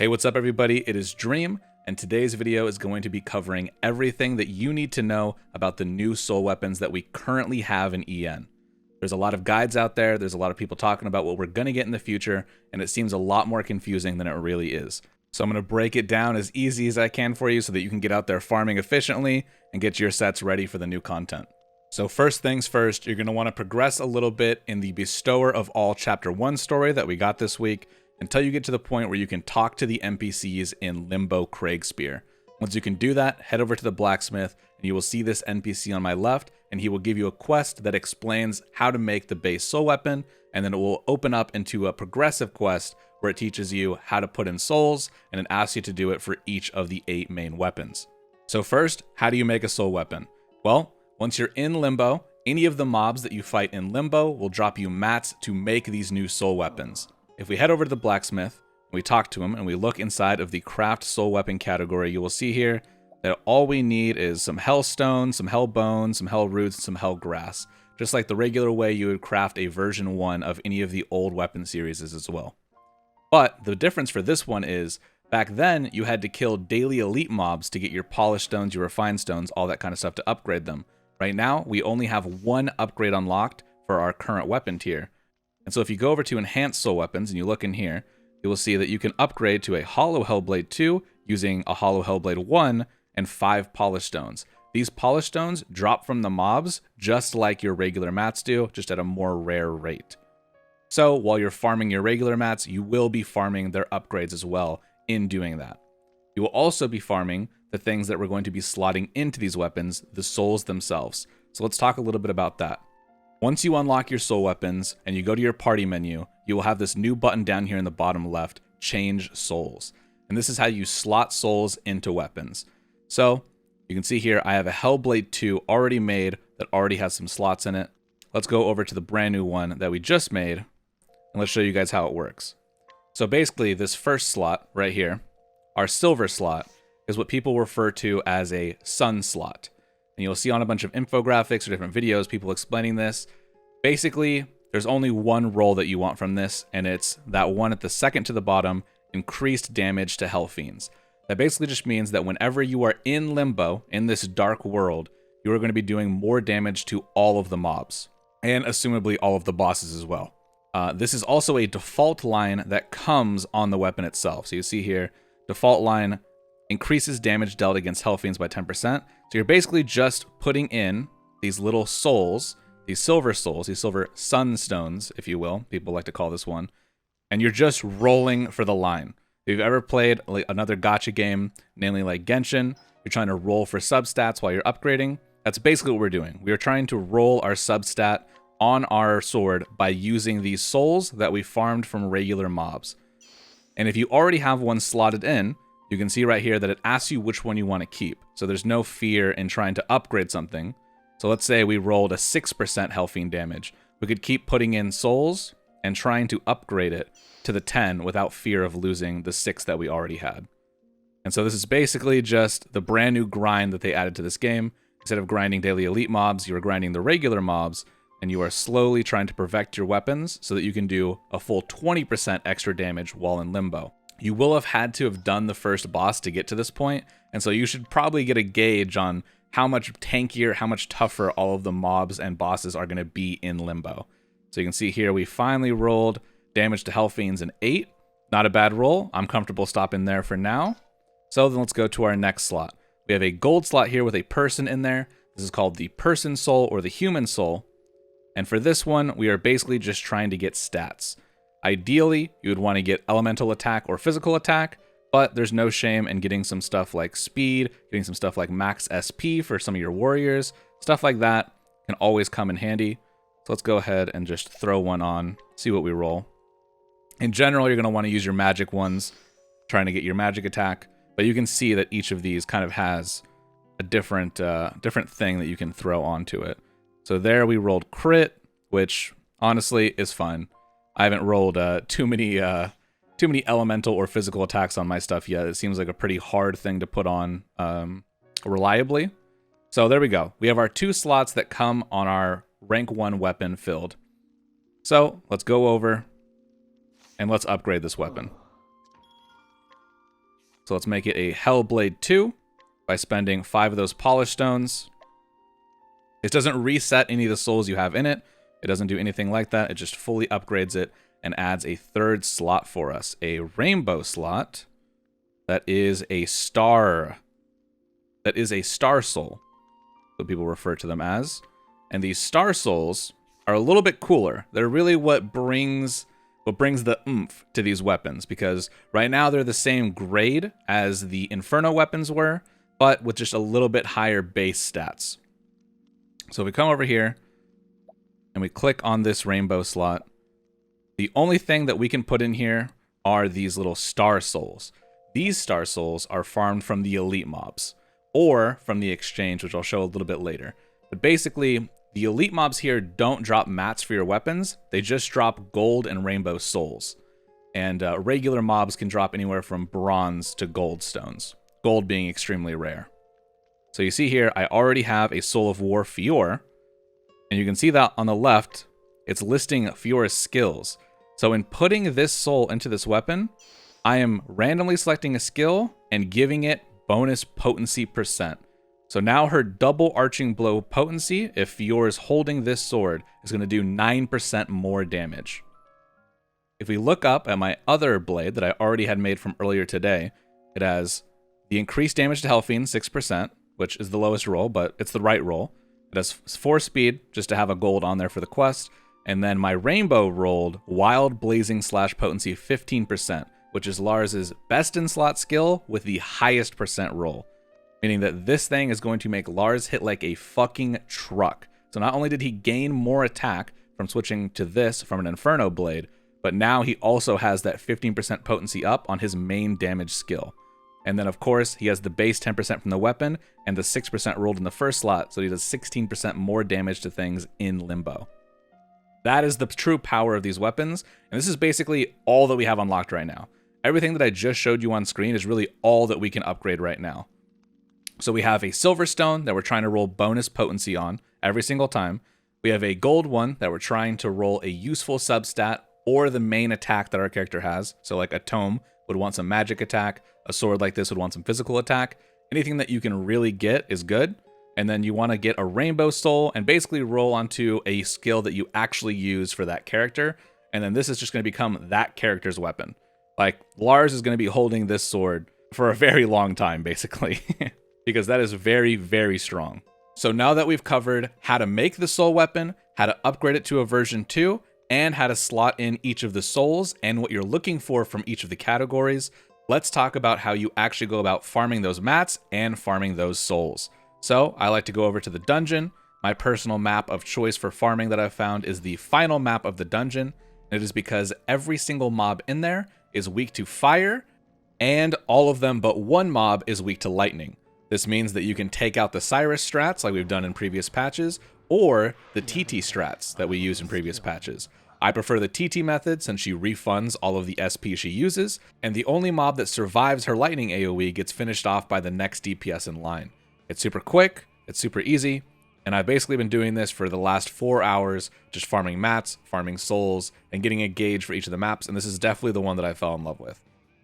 Hey, what's up everybody? It is Dream, and today's video is going to be covering everything that you need to know about the new soul weapons that we currently have in EN. There's a lot of guides out there, there's a lot of people talking about what we're going to get in the future, and it seems a lot more confusing than it really is. So I'm going to break it down as easy as I can for you so that you can get out there farming efficiently and get your sets ready for the new content. So first things first, you're going to want to progress a little bit in the Bestower of All Chapter 1 story that we got this week, until you get to the point where you can talk to the NPCs in Limbo Craigspear. Once you can do that, head over to the blacksmith and you will see this NPC on my left, and he will give you a quest that explains how to make the base soul weapon, and then it will open up into a progressive quest where it teaches you how to put in souls, and it asks you to do it for each of the 8 main weapons. So first, how do you make a soul weapon? Well, once you're in Limbo, any of the mobs that you fight in Limbo will drop you mats to make these new soul weapons. If we head over to the blacksmith, we talk to him, and we look inside of the craft soul weapon category, you will see here that all we need is some hell stones, some hell bones, some hell roots, and some hell grass. Just like the regular way you would craft a version 1 of any of the old weapon series as well. But the difference for this one is, back then you had to kill daily elite mobs to get your polished stones, your refined stones, all that kind of stuff to upgrade them. Right now, we only have 1 upgrade unlocked for our current weapon tier. And so if you go over to Enhanced Soul Weapons and you look in here, you will see that you can upgrade to a Hollow Hellblade 2 using a Hollow Hellblade 1 and 5 Polished Stones. These Polished Stones drop from the mobs just like your regular mats do, just at a more rare rate. So while you're farming your regular mats, you will be farming their upgrades as well in doing that. You will also be farming the things that we're going to be slotting into these weapons, the souls themselves. So let's talk a little bit about that. Once you unlock your soul weapons and you go to your party menu, you will have this new button down here in the bottom left, Change Souls. And this is how you slot souls into weapons. So you can see here, I have a Hellblade 2 already made that already has some slots in it. Let's go over to the brand new one that we just made, and let's show you guys how it works. So basically this first slot right here, our silver slot, is what people refer to as a sun slot. And you'll see on a bunch of infographics or different videos, people explaining this. Basically, there's only one role that you want from this, and it's that one at the second to the bottom, increased damage to Hell Fiends. That basically just means that whenever you are in Limbo, in this dark world, you are going to be doing more damage to all of the mobs, and assumably all of the bosses as well. This is also a default line that comes on the weapon itself. So you see here, default line increases damage dealt against Hell Fiends by 10%. So you're basically just putting in these little souls, these silver souls, these silver sunstones, if you will, people like to call this one, and you're just rolling for the line. If you've ever played like another gacha game, namely like Genshin, you're trying to roll for substats while you're upgrading, that's basically what we're doing. We are trying to roll our substat on our sword by using these souls that we farmed from regular mobs. And if you already have one slotted in, you can see right here that it asks you which one you want to keep. So there's no fear in trying to upgrade something. So let's say we rolled a 6% Hellfiend damage. We could keep putting in souls and trying to upgrade it to the 10 without fear of losing the 6 that we already had. And so this is basically just the brand new grind that they added to this game. Instead of grinding daily elite mobs, you are grinding the regular mobs, and you are slowly trying to perfect your weapons so that you can do a full 20% extra damage while in Limbo. You will have had to have done the first boss to get to this point, and so you should probably get a gauge on how much tankier, how much tougher all of the mobs and bosses are going to be in Limbo. So you can see here we finally rolled damage to Hell Fiends an 8. Not a bad roll. I'm comfortable stopping there for now. So then let's go to our next slot. We have a gold slot here with a person in there. This is called the person soul or the human soul. And for this one, we are basically just trying to get stats. Ideally, you would want to get elemental attack or physical attack, but there's no shame in getting some stuff like speed, getting some stuff like max SP for some of your warriors. Stuff like that can always come in handy. So let's go ahead and just throw one on, see what we roll. In general, you're going to want to use your magic ones, trying to get your magic attack, but you can see that each of these kind of has a different thing that you can throw onto it. So there we rolled crit, which honestly is fun. I haven't rolled too many elemental or physical attacks on my stuff yet. It seems like a pretty hard thing to put on reliably. So there we go. We have our 2 slots that come on our rank 1 weapon filled. So let's go over and let's upgrade this weapon. So let's make it a Hellblade 2 by spending 5 of those polish stones. It doesn't reset any of the souls you have in it. It doesn't do anything like that. It just fully upgrades it and adds a 3rd slot for us, a rainbow slot that is a star. That is a star soul, so people refer to them as. And these star souls are a little bit cooler. They're really what brings the oomph to these weapons, because right now they're the same grade as the Inferno weapons were, but with just a little bit higher base stats. So we come over here and we click on this rainbow slot. The only thing that we can put in here are these little star souls. These star souls are farmed from the elite mobs or from the exchange, which I'll show a little bit later. But basically, the elite mobs here don't drop mats for your weapons. They just drop gold and rainbow souls. And regular mobs can drop anywhere from bronze to gold stones. Gold being extremely rare. So you see here, I already have a Soul of War Fior. And you can see that on the left, it's listing Fior's skills. So in putting this soul into this weapon, I am randomly selecting a skill and giving it bonus potency %. So now her double arching blow potency, if Fior is holding this sword, is going to do 9% more damage. If we look up at my other blade that I already had made from earlier today, it has the increased damage to Hellfiend, 6%, which is the lowest roll, but it's the right roll. It has 4 speed, just to have a gold on there for the quest. And then my rainbow rolled Wild Blazing / potency 15%, which is Lars's best in slot skill with the highest % roll. Meaning that this thing is going to make Lars hit like a fucking truck. So not only did he gain more attack from switching to this from an Inferno blade, but now he also has that 15% potency up on his main damage skill. And then of course he has the base 10% from the weapon and the 6% rolled in the first slot, so he does 16% more damage to things in Limbo. That is the true power of these weapons, and this is basically all that we have unlocked right now. Everything that I just showed you on screen is really all that we can upgrade right now. So we have a silver stone that we're trying to roll bonus potency on every single time. We have a gold one that we're trying to roll a useful substat or the main attack that our character has. So like a tome would want some magic attack, a sword like this would want some physical attack. Anything that you can really get is good. And then you want to get a rainbow soul and basically roll onto a skill that you actually use for that character. And then this is just going to become that character's weapon. Like Lars is going to be holding this sword for a very long time, basically, because that is very, very strong. So now that we've covered how to make the soul weapon, how to upgrade it to a version 2, and how to slot in each of the souls and what you're looking for from each of the categories, let's talk about how you actually go about farming those mats and farming those souls. So I like to go over to the dungeon. My personal map of choice for farming that I've found is the final map of the dungeon. And it is because every single mob in there is weak to fire, and all of them but one mob is weak to lightning. This means that you can take out the Cyrus strats like we've done in previous patches, or the TT strats that we used in previous patches. I prefer the TT method since she refunds all of the SP she uses, and the only mob that survives her lightning AoE gets finished off by the next DPS in line. It's super quick, it's super easy, and I've basically been doing this for the last 4 hours, just farming mats, farming souls, and getting a gauge for each of the maps, and this is definitely the one that I fell in love with.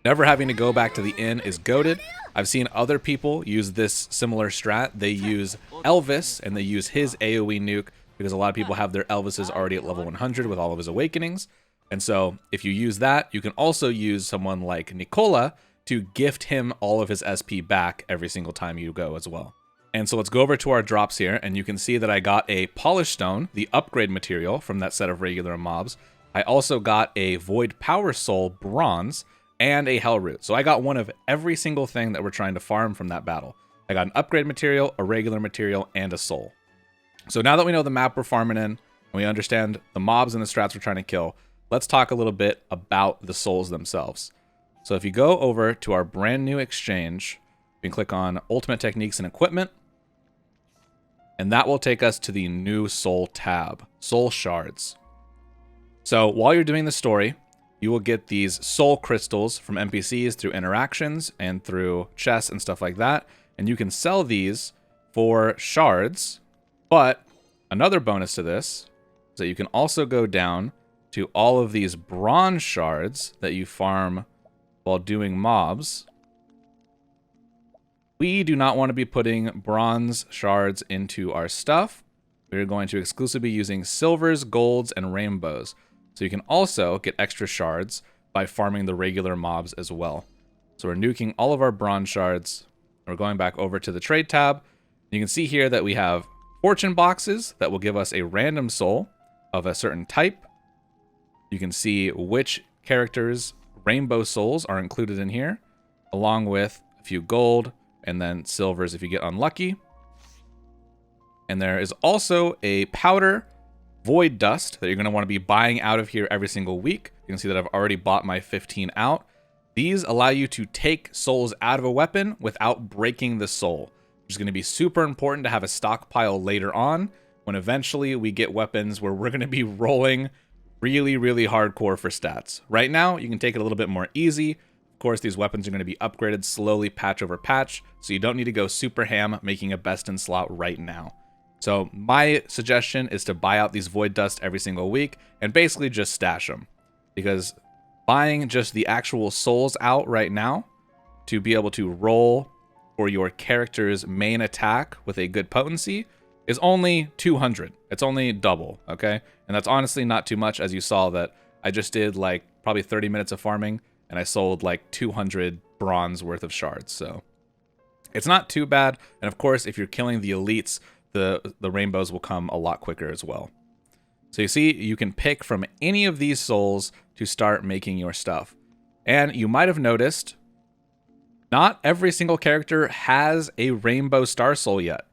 Never having to go back to the inn is goated. I've seen other people use this similar strat. They use Elvis, and they use his AoE nuke, because a lot of people have their Elvises already at level 100 with all of his awakenings. And so if you use that, you can also use someone like Nicola to gift him all of his SP back every single time you go as well. And so let's go over to our drops here, and you can see that I got a Polish Stone, the upgrade material from that set of regular mobs. I also got a Void Power Soul Bronze and a Hell Root. So I got one of every single thing that we're trying to farm from that battle. I got an upgrade material, a regular material, and a soul. So now that we know the map we're farming in, and we understand the mobs and the strats we're trying to kill, let's talk a little bit about the souls themselves. So if you go over to our brand new exchange, you can click on Ultimate Techniques and Equipment, and that will take us to the new soul tab, Soul Shards. So while you're doing the story, you will get these soul crystals from NPCs through interactions and through chests and stuff like that, and you can sell these for shards. But another bonus to this is that you can also go down to all of these bronze shards that you farm while doing mobs, We do not want to be putting bronze shards into our stuff. We're going to exclusively be using silvers, golds, and rainbows. So you can also get extra shards by farming the regular mobs as well. So we're nuking all of our bronze shards. We're going back over to the trade tab. You can see here that we have fortune boxes that will give us a random soul of a certain type. You can see which characters' rainbow souls are included in here, along with a few gold and then silvers if you get unlucky. And there is also a powder void dust that you're going to want to be buying out of here every single week. You can see that I've already bought my 15 out. These allow you to take souls out of a weapon without breaking the soul, which is going to be super important to have a stockpile later on when eventually we get weapons where we're going to be rolling really, really hardcore for stats. Right now, you can take it a little bit more easy. Of course, these weapons are going to be upgraded slowly patch over patch, so you don't need to go super ham making a best in slot right now. So my suggestion is to buy out these void dust every single week and basically just stash them, because buying just the actual souls out right now to be able to roll for your character's main attack with a good potency is only 200. It's only double, okay? And that's honestly not too much, as you saw that I just did like probably 30 minutes of farming and I sold like 200 bronze worth of shards. So it's not too bad. And of course, if you're killing the elites, the rainbows will come a lot quicker as well. So you see, you can pick from any of these souls to start making your stuff. And you might have noticed, not every single character has a rainbow star soul yet.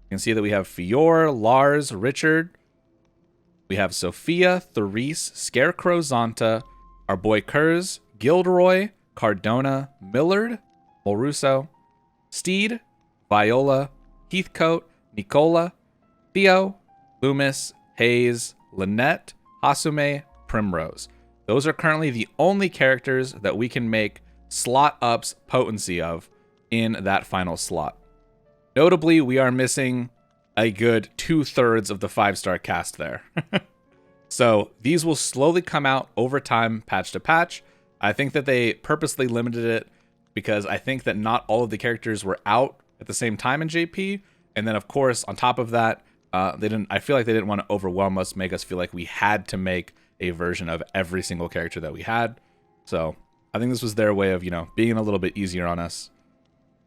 You can see that we have Fior, Lars, Richard. We have Sophia, Therese, Scarecrow, Zonta, our boy Kurz, Gilderoy, Cardona, Millard, Molruso, Steed, Viola, Heathcote, Nicola, Theo, Loomis, Hayes, Lynette, Hasume, Primrose. Those are currently the only characters that we can make slot ups potency of in that final slot. Notably, we are missing a good 2/3 of the 5-star cast there. So these will slowly come out over time, patch to patch. I think that they purposely limited it because I think that not all of the characters were out at the same time in JP. And then, of course, on top of that, I feel like they didn't want to overwhelm us, make us feel like we had to make a version of every single character that we had. So I think this was their way of, being a little bit easier on us.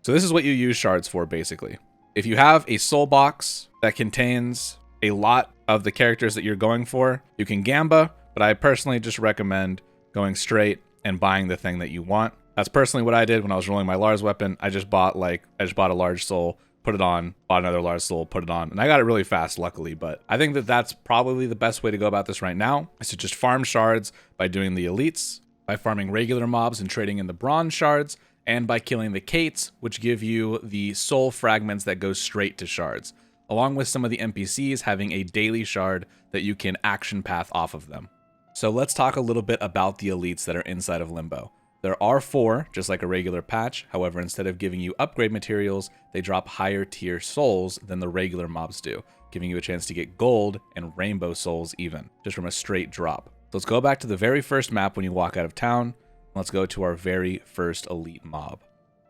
So this is what you use shards for, basically. If you have a soul box that contains a lot of the characters that you're going for, you can gamba, but I personally just recommend going straight and buying the thing that you want. That's personally what I did when I was rolling my Lars weapon. I just bought a large soul, put it on, bought another large soul, put it on, and I got it really fast, luckily. But I think that that's probably the best way to go about this right now, is to just farm shards by doing the elites, by farming regular mobs and trading in the bronze shards, and by killing the Kates, which give you the soul fragments that go straight to shards, along with some of the NPCs having a daily shard that you can action path off of them. So let's talk a little bit about the elites that are inside of Limbo. There are 4, just like a regular patch. However, instead of giving you upgrade materials, they drop higher tier souls than the regular mobs do, giving you a chance to get gold and rainbow souls even, just from a straight drop. So let's go back to the very first map when you walk out of town. Let's go to our very first elite mob.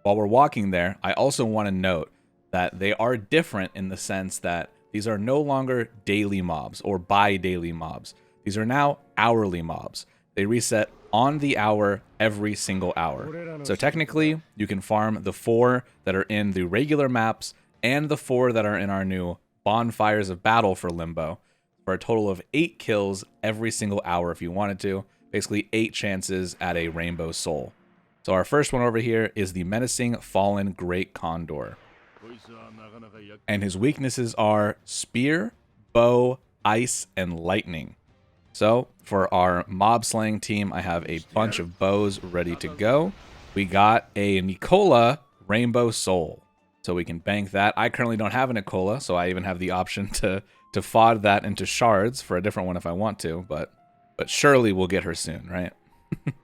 While we're walking there, I also want to note that they are different in the sense that these are no longer daily mobs or bi-daily mobs. These are now hourly mobs. They reset on the hour every single hour. So technically, you can farm the 4 that are in the regular maps and the 4 that are in our new Bonfires of Battle for Limbo for a total of 8 kills every single hour if you wanted to. Basically 8 chances at a rainbow soul. So our first one over here is the Menacing Fallen Great Condor. And his weaknesses are Spear, Bow, Ice, and Lightning. So for our mob slaying team, I have a bunch of bows ready to go. We got a Nicola Rainbow Soul. So we can bank that. I currently don't have a Nicola, so I even have the option to FOD that into shards for a different one if I want to, but surely we'll get her soon, right?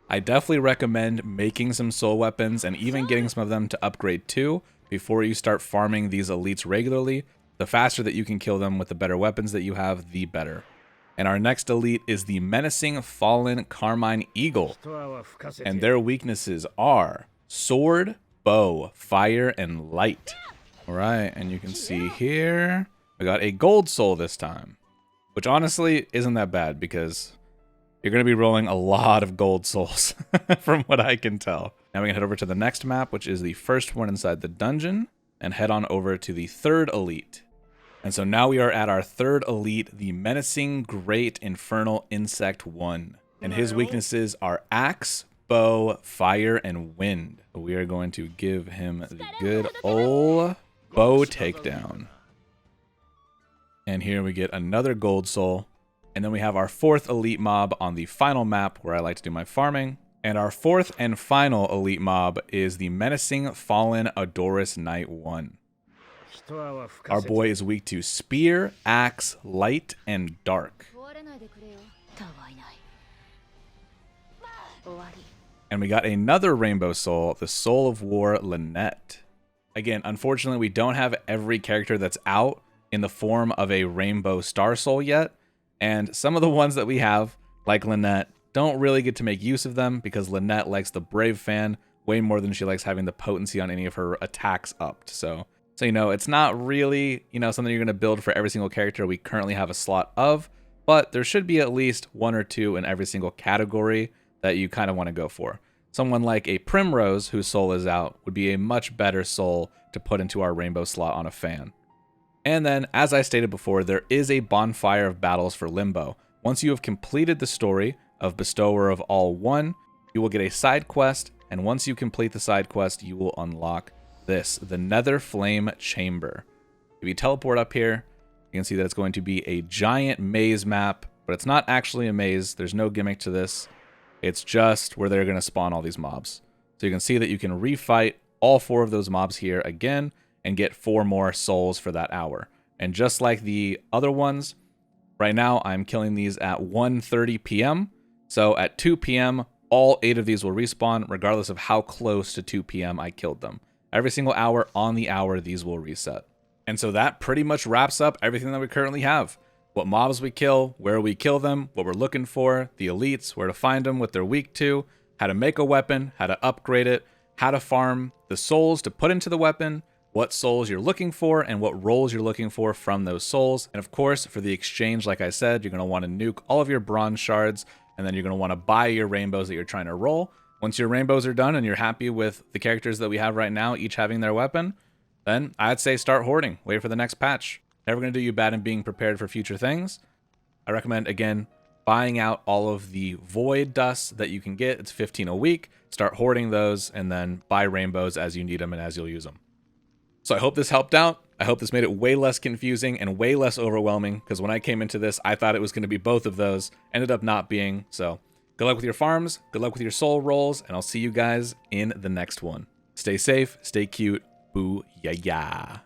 I definitely recommend making some soul weapons and even getting some of them to upgrade too before you start farming these elites regularly. The faster that you can kill them with the better weapons that you have, the better. And our next elite is the Menacing Fallen Carmine Eagle. And their weaknesses are Sword, bow, fire, and light. All right, and you can see here, I got a gold soul this time, which honestly isn't that bad because you're going to be rolling a lot of gold souls from what I can tell. Now we can head over to the next map, which is the first one inside the dungeon, and head on over to the third elite. And so now we are at our third elite, the Menacing Great Infernal Insect 1. And his weaknesses are axe, bow, fire, and wind. So we are going to give him the good old bow takedown. And here we get another gold soul. And then we have our fourth elite mob on the final map where I like to do my farming. And our fourth and final elite mob is the Menacing Fallen Odorous Knight 1. Our boy is weak to spear, axe, light, and dark. And we got another rainbow soul, the Soul of War Lynette. Again, unfortunately, we don't have every character that's out in the form of a rainbow star soul yet. And some of the ones that we have, like Lynette, don't really get to make use of them because Lynette likes the Brave Fan way more than she likes having the potency on any of her attacks upped. So you know, it's not really, you know, something you're going to build for every single character we currently have a slot of, but there should be at least one or two in every single category that you kind of want to go for. Someone like a Primrose, whose soul is out, would be a much better soul to put into our rainbow slot on a fan. And then, as I stated before, there is a bonfire of battles for Limbo. Once you have completed the story of Bestower of All 1, you will get a side quest, and once you complete the side quest, you will unlock this, the Nether Flame Chamber. If you teleport up here, you can see that it's going to be a giant maze map, but it's not actually a maze. There's no gimmick to this. It's just where they're going to spawn all these mobs. So you can see that you can refight all 4 of those mobs here again and get 4 more souls for that hour. And just like the other ones, right now I'm killing these at 1:30 p.m. So at 2 p.m., all 8 of these will respawn regardless of how close to 2 p.m. I killed them. Every single hour on the hour, these will reset. And so that pretty much wraps up everything that we currently have. What mobs we kill, where we kill them, what we're looking for, the elites, where to find them, what they're weak to, how to make a weapon, how to upgrade it, how to farm the souls to put into the weapon, what souls you're looking for, and what roles you're looking for from those souls. And of course, for the exchange, like I said, you're going to want to nuke all of your bronze shards, and then you're going to want to buy your rainbows that you're trying to roll. Once your rainbows are done and you're happy with the characters that we have right now, each having their weapon, then I'd say start hoarding. Wait for the next patch. Never going to do you bad in being prepared for future things. I recommend, again, buying out all of the void dusts that you can get. It's 15 a week. Start hoarding those and then buy rainbows as you need them and as you'll use them. So I hope this helped out. I hope this made it way less confusing and way less overwhelming, because when I came into this, I thought it was going to be both of those. Ended up not being. So good luck with your farms. Good luck with your soul rolls. And I'll see you guys in the next one. Stay safe. Stay cute. Boo-ya-ya.